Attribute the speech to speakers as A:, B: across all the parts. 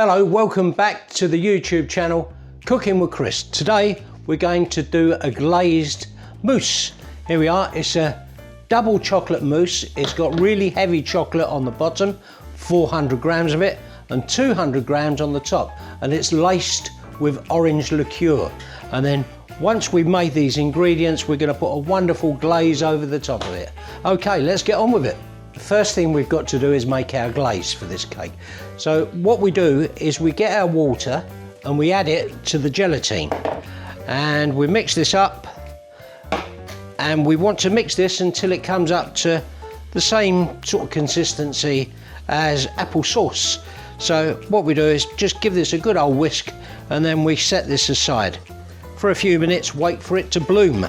A: Hello, welcome back to the YouTube channel Cooking with Chris. Today we're going to do a glazed mousse. Here we are, it's a double chocolate mousse. It's got really heavy chocolate on the bottom, 400 grams of it, and 200 grams on the top, and it's laced with orange liqueur. And then once we've made these ingredients, we're going to put a wonderful glaze over the top of it. Okay, let's get on with it. The first thing we've got to do is make our glaze for this cake. So what we do is we get our water and we add it to the gelatine, and we mix this up, and we want to mix this until it comes up to the same sort of consistency as apple sauce. So what we do is just give this a good old whisk, and then we set this aside for a few minutes, wait for it to bloom.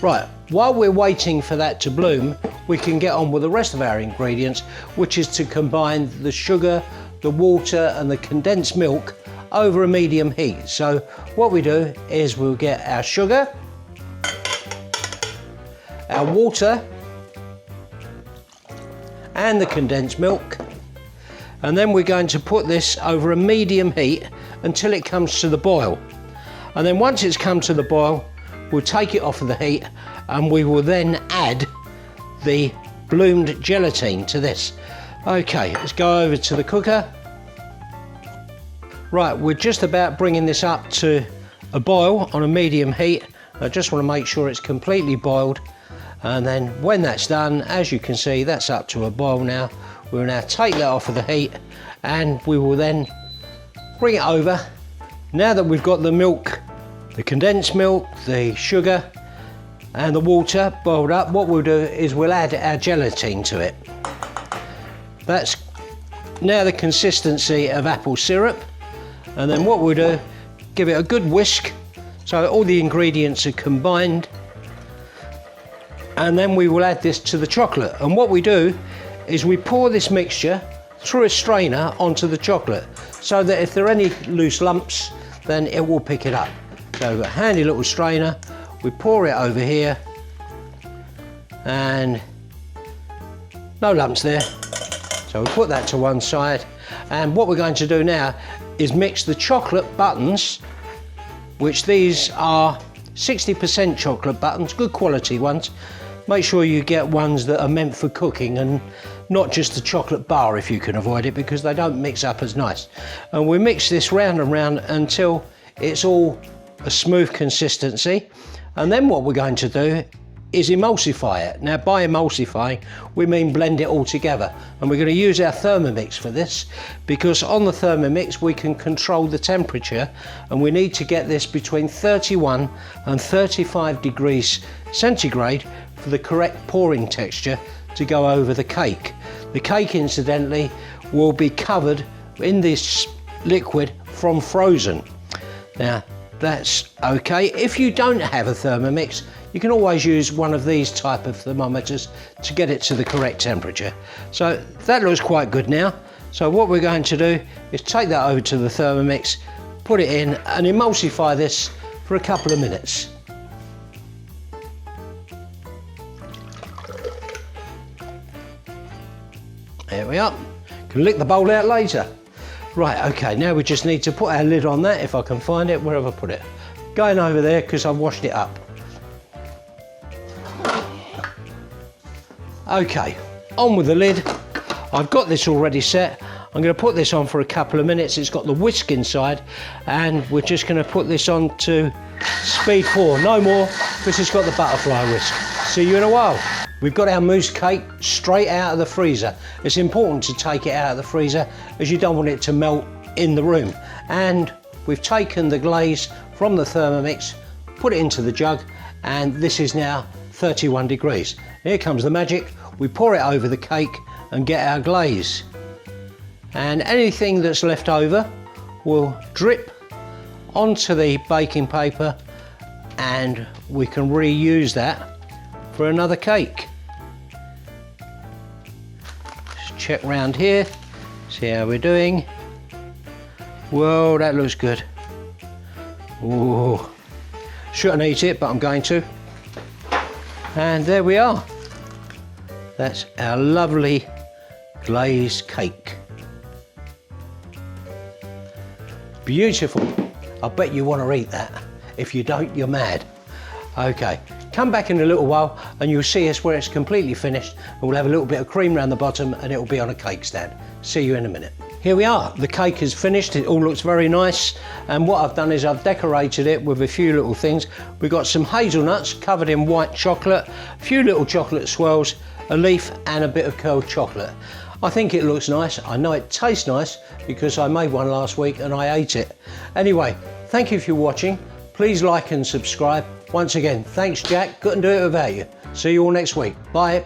A: Right, while we're waiting for that to bloom, we can get on with the rest of our ingredients, which is to combine the sugar, the water and the condensed milk over a medium heat. So what we do is we'll get our sugar, our water and the condensed milk, and then we're going to put this over a medium heat until it comes to the boil. And then once it's come to the boil, we'll take it off of the heat, and we will then add the bloomed gelatine to this. Okay, let's go over to the cooker. Right, we're just about bringing this up to a boil on a medium heat. I just want to make sure it's completely boiled, and then when that's done, as you can see, that's up to a boil now. We'll now take that off of the heat, and we will then bring it over. Now that we've got the milk, the condensed milk, the sugar and the water boiled up, what we'll do is we'll add our gelatine to it. That's now the consistency of apple syrup, and then what we'll do, give it a good whisk so all the ingredients are combined, and then we will add this to the chocolate. And what we do is we pour this mixture through a strainer onto the chocolate, so that if there are any loose lumps, then it will pick it up. So we've got a handy little strainer, we pour it over here, and no lumps there. So we'll put that to one side, and what we're going to do now is mix the chocolate buttons, which these are 60% chocolate buttons, good quality ones. Make sure you get ones that are meant for cooking and not just the chocolate bar if you can avoid it, because they don't mix up as nice. And we mix this round and round until it's all a smooth consistency, and then what we're going to do is emulsify it. Now by emulsifying we mean blend it all together, and we're going to use our thermomix for this, because on the thermomix we can control the temperature, and we need to get this between 31 and 35 degrees centigrade for the correct pouring texture to go over the cake. The cake incidentally will be covered in this liquid from frozen. Now that's okay. If you don't have a thermomix, you can always use one of these type of thermometers to get it to the correct temperature. So that looks quite good now. So what we're going to do is take that over to the thermomix, put it in and emulsify this for a couple of minutes. There we are. Can lick the bowl out later. Right, okay, now we just need to put our lid on that, if I can find it. Where have I put it? Going over there because I've washed it up. Okay, on with the lid. I've got this already set. I'm going to put this on for a couple of minutes. It's got the whisk inside, and we're just going to put this on to speed 4, no more, because it's got the butterfly whisk. See you in a while. We've got our mousse cake straight out of the freezer. It's important to take it out of the freezer as you don't want it to melt in the room. And we've taken the glaze from the Thermomix, put it into the jug, and this is now 31 degrees. Here comes the magic. We pour it over the cake and get our glaze. And anything that's left over will drip onto the baking paper, and we can reuse that for another cake. Just check round here, see how we're doing. Whoa, that looks good. Ooh, shouldn't eat it, but I'm going to. And there we are. That's our lovely glazed cake. Beautiful. I bet you want to eat that. If you don't, you're mad. Okay, come back in a little while and you'll see us where it's completely finished, and we'll have a little bit of cream around the bottom and it'll be on a cake stand. See you in a minute. Here we are, the cake is finished, it all looks very nice, and what I've done is I've decorated it with a few little things. We've got some hazelnuts covered in white chocolate, a few little chocolate swirls, a leaf and a bit of curled chocolate. I think it looks nice. I know it tastes nice because I made one last week and I ate it. Anyway, thank you for watching. Please like and subscribe. Once again, thanks Jack, couldn't do it without you. See you all next week. Bye.